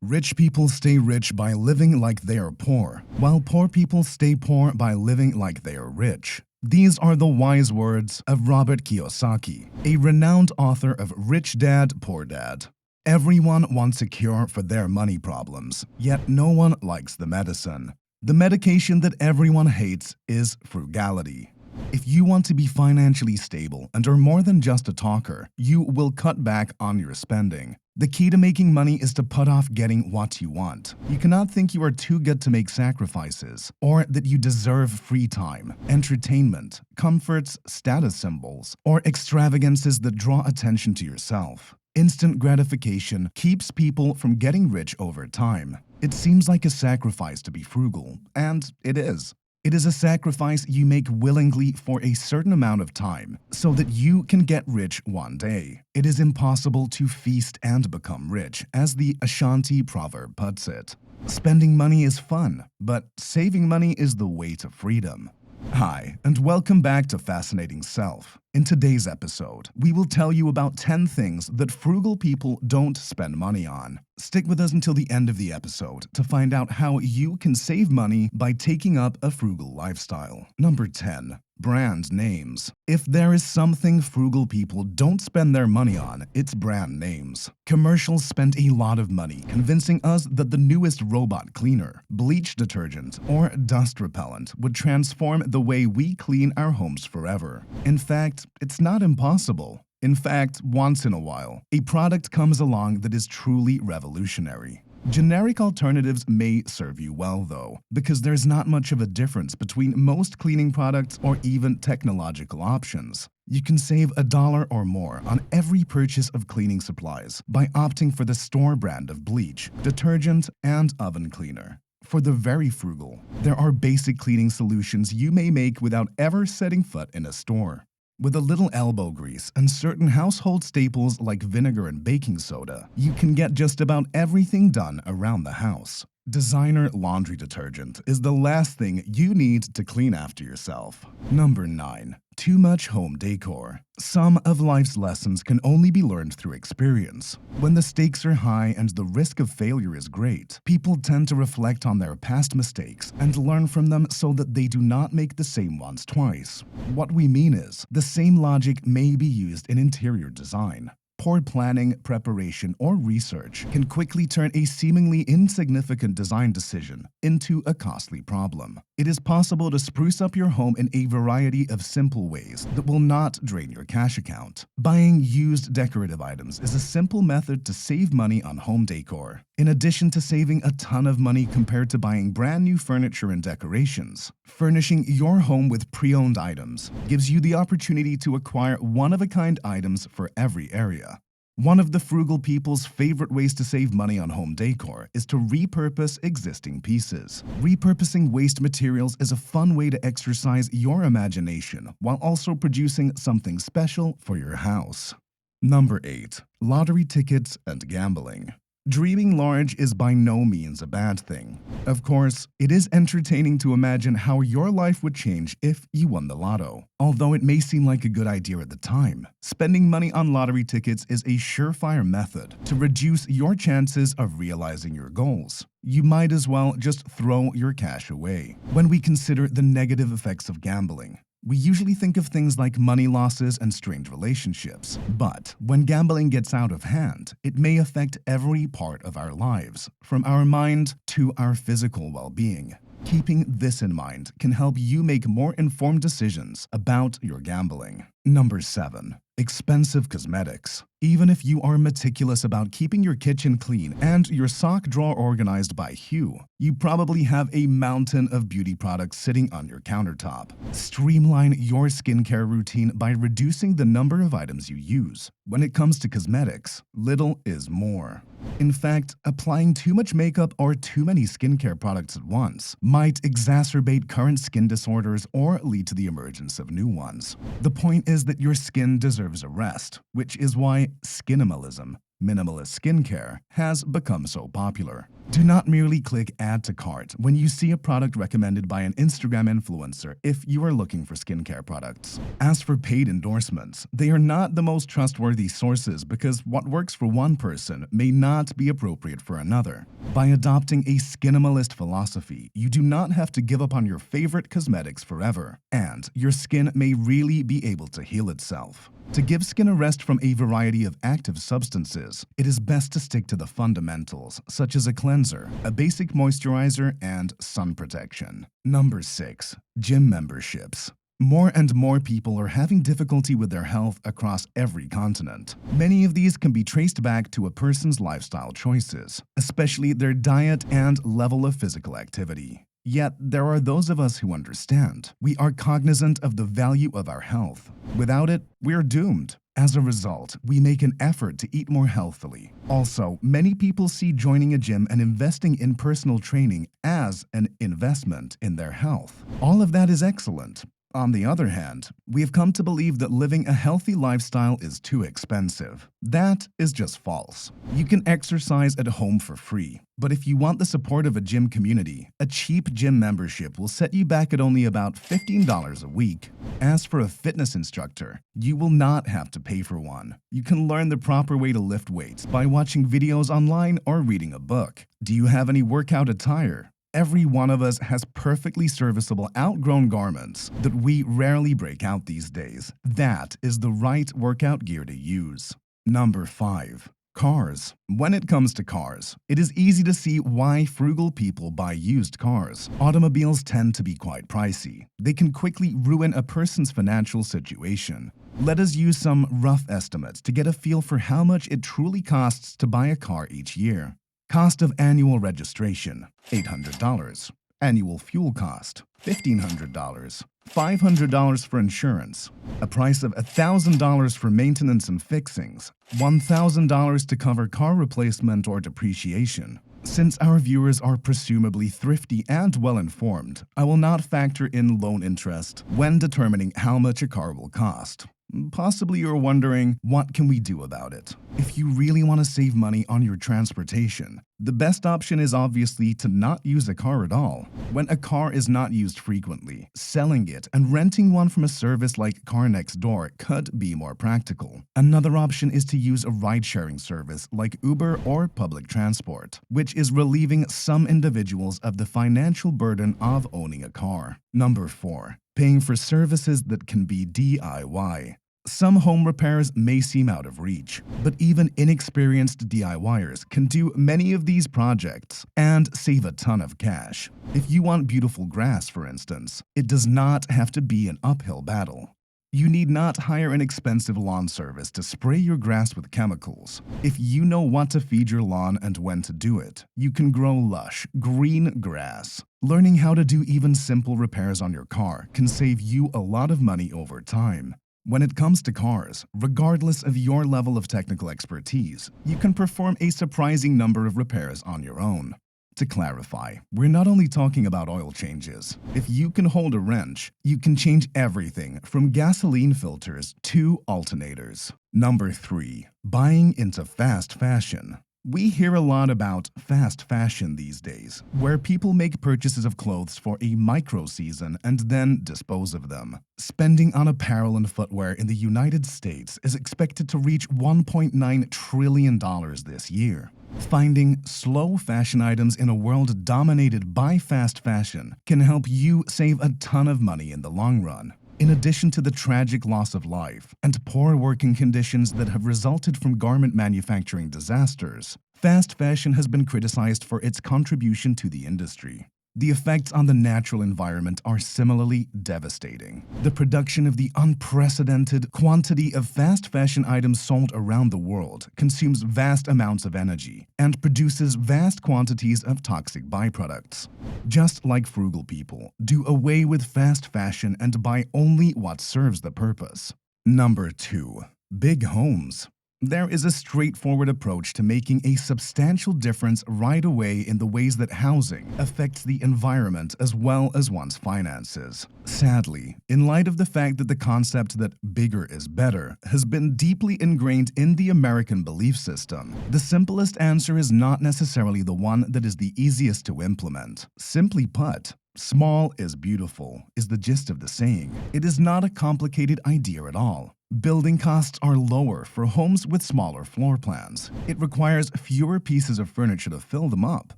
Rich people stay rich by living like they are poor, while poor people stay poor by living like they are rich. These are the wise words of Robert Kiyosaki, a renowned author of Rich Dad, Poor Dad. Everyone wants a cure for their money problems, yet no one likes the medicine. The medication that everyone hates is frugality. If you want to be financially stable and are more than just a talker, you will cut back on your spending. The key to making money is to put off getting what you want. You cannot think you are too good to make sacrifices, or that you deserve free time, entertainment, comforts, status symbols, or extravagances that draw attention to yourself. Instant gratification keeps people from getting rich over time. It seems like a sacrifice to be frugal, and it is. It is a sacrifice you make willingly for a certain amount of time so that you can get rich one day. It is impossible to feast and become rich, as the Ashanti proverb puts it. Spending money is fun, but saving money is the way to freedom. Hi, and welcome back to Fascinating Self. In today's episode, we will tell you about 10 things that frugal people don't spend money on. Stick with us until the end of the episode to find out how you can save money by taking up a frugal lifestyle. Number 10. Brand names. If there is something frugal people don't spend their money on, it's brand names. Commercials spend a lot of money convincing us that the newest robot cleaner, bleach detergent, or dust repellent would transform the way we clean our homes forever. In fact, it's not impossible. In fact, once in a while, a product comes along that is truly revolutionary. Generic alternatives may serve you well, though, because there's not much of a difference between most cleaning products or even technological options. You can save $1 or more on every purchase of cleaning supplies by opting for the store brand of bleach, detergent, and oven cleaner. For the very frugal, there are basic cleaning solutions you may make without ever setting foot in a store. With a little elbow grease and certain household staples like vinegar and baking soda, you can get just about everything done around the house. Designer laundry detergent is the last thing you need to clean after yourself. Number 9. Too much home decor. Some of life's lessons can only be learned through experience. When the stakes are high and the risk of failure is great, people tend to reflect on their past mistakes and learn from them so that they do not make the same ones twice. What we mean is, the same logic may be used in interior design. Poor planning, preparation, or research can quickly turn a seemingly insignificant design decision into a costly problem. It is possible to spruce up your home in a variety of simple ways that will not drain your cash account. Buying used decorative items is a simple method to save money on home decor. In addition to saving a ton of money compared to buying brand new furniture and decorations, furnishing your home with pre-owned items gives you the opportunity to acquire one-of-a-kind items for every area. One of the frugal people's favorite ways to save money on home decor is to repurpose existing pieces. Repurposing waste materials is a fun way to exercise your imagination while also producing something special for your house. Number 8. Lottery tickets and gambling. Dreaming large is by no means a bad thing. Of course, it is entertaining to imagine how your life would change if you won the lotto. Although it may seem like a good idea at the time, spending money on lottery tickets is a surefire method to reduce your chances of realizing your goals. You might as well just throw your cash away. When we consider the negative effects of gambling, we usually think of things like money losses and strained relationships. But when gambling gets out of hand, it may affect every part of our lives, from our mind to our physical well-being. Keeping this in mind can help you make more informed decisions about your gambling. Number 7. Expensive cosmetics. Even if you are meticulous about keeping your kitchen clean and your sock drawer organized by hue, you probably have a mountain of beauty products sitting on your countertop. Streamline your skincare routine by reducing the number of items you use. When it comes to cosmetics, little is more. In fact, applying too much makeup or too many skincare products at once might exacerbate current skin disorders or lead to the emergence of new ones. The point is that your skin deserves a rest, which is why skinimalism, minimalist skincare, has become so popular. Do not merely click Add to Cart when you see a product recommended by an Instagram influencer if you are looking for skincare products. As for paid endorsements, they are not the most trustworthy sources because what works for one person may not be appropriate for another. By adopting a skinimalist philosophy, you do not have to give up on your favorite cosmetics forever, and your skin may really be able to heal itself. To give skin a rest from a variety of active substances, it is best to stick to the fundamentals, such as a cleanser, a basic moisturizer, and sun protection. Number 6. Gym memberships. More and more people are having difficulty with their health across every continent. Many of these can be traced back to a person's lifestyle choices, especially their diet and level of physical activity. Yet, there are those of us who understand. We are cognizant of the value of our health. Without it, we're doomed. As a result, we make an effort to eat more healthily. Also, many people see joining a gym and investing in personal training as an investment in their health. All of that is excellent. On the other hand, we have come to believe that living a healthy lifestyle is too expensive. That is just false. You can exercise at home for free, but if you want the support of a gym community, a cheap gym membership will set you back at only about $15 a week. As for a fitness instructor, you will not have to pay for one. You can learn the proper way to lift weights by watching videos online or reading a book. Do you have any workout attire? Every one of us has perfectly serviceable outgrown garments that we rarely break out these days. That is the right workout gear to use. Number 5. Cars. When it comes to cars, it is easy to see why frugal people buy used cars. Automobiles tend to be quite pricey. They can quickly ruin a person's financial situation. Let us use some rough estimates to get a feel for how much it truly costs to buy a car each year. Cost of annual registration, $800. Annual fuel cost, $1,500. $500 for insurance. A price of $1,000 for maintenance and fixings. $1,000 to cover car replacement or depreciation. Since our viewers are presumably thrifty and well-informed, I will not factor in loan interest when determining how much a car will cost. Possibly you're wondering, what can we do about it? If you really want to save money on your transportation, the best option is obviously to not use a car at all. When a car is not used frequently, selling it and renting one from a service like Car Next Door could be more practical. Another option is to use a ride-sharing service like Uber or public transport, which is relieving some individuals of the financial burden of owning a car. Number 4. Paying for services that can be DIY. Some home repairs may seem out of reach, but even inexperienced DIYers can do many of these projects and save a ton of cash. If you want beautiful grass, for instance, it does not have to be an uphill battle. You need not hire an expensive lawn service to spray your grass with chemicals. If you know what to feed your lawn and when to do it, you can grow lush, green grass. Learning how to do even simple repairs on your car can save you a lot of money over time. When it comes to cars, regardless of your level of technical expertise, you can perform a surprising number of repairs on your own. To clarify, we're not only talking about oil changes. If you can hold a wrench, you can change everything from gasoline filters to alternators. Number 3. Buying into fast fashion. We hear a lot about fast fashion these days, where people make purchases of clothes for a micro-season and then dispose of them. Spending on apparel and footwear in the United States is expected to reach $1.9 trillion this year. Finding slow fashion items in a world dominated by fast fashion can help you save a ton of money in the long run. In addition to the tragic loss of life and poor working conditions that have resulted from garment manufacturing disasters, fast fashion has been criticized for its contribution to the industry. The effects on the natural environment are similarly devastating. The production of the unprecedented quantity of fast fashion items sold around the world consumes vast amounts of energy and produces vast quantities of toxic byproducts. Just like frugal people, do away with fast fashion and buy only what serves the purpose. Number 2. Big homes. There is a straightforward approach to making a substantial difference right away in the ways that housing affects the environment as well as one's finances. Sadly, in light of the fact that the concept that bigger is better has been deeply ingrained in the American belief system, the simplest answer is not necessarily the one that is the easiest to implement. Simply put, small is beautiful is the gist of the saying. It is not a complicated idea at all. Building costs are lower for homes with smaller floor plans. It requires fewer pieces of furniture to fill them up.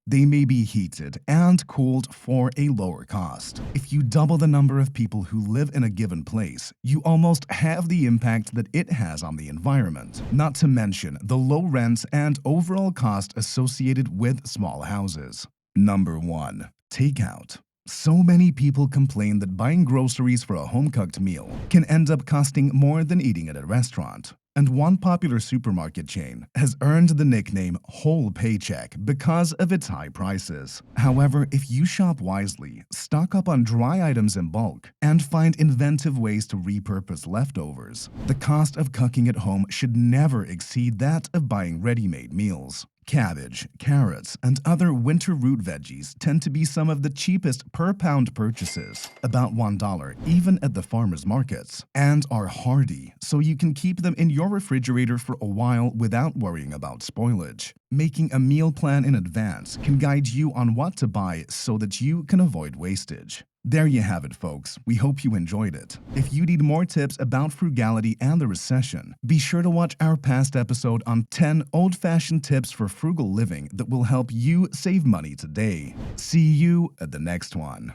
They may be heated and cooled for a lower cost. If you double the number of people who live in a given place, you almost have the impact that it has on the environment, not to mention the low rents and overall cost associated with small houses. Number 1. Takeout. So many people complain that buying groceries for a home-cooked meal can end up costing more than eating at a restaurant. And one popular supermarket chain has earned the nickname Whole Paycheck because of its high prices. However, if you shop wisely, stock up on dry items in bulk, and find inventive ways to repurpose leftovers, the cost of cooking at home should never exceed that of buying ready-made meals. Cabbage, carrots, and other winter root veggies tend to be some of the cheapest per-pound purchases, about $1 even at the farmers markets, and are hardy, so you can keep them in your refrigerator for a while without worrying about spoilage. Making a meal plan in advance can guide you on what to buy so that you can avoid wastage. There you have it, folks. We hope you enjoyed it. If you need more tips about frugality and the recession, be sure to watch our past episode on 10 old-fashioned tips for frugal living that will help you save money today. See you at the next one.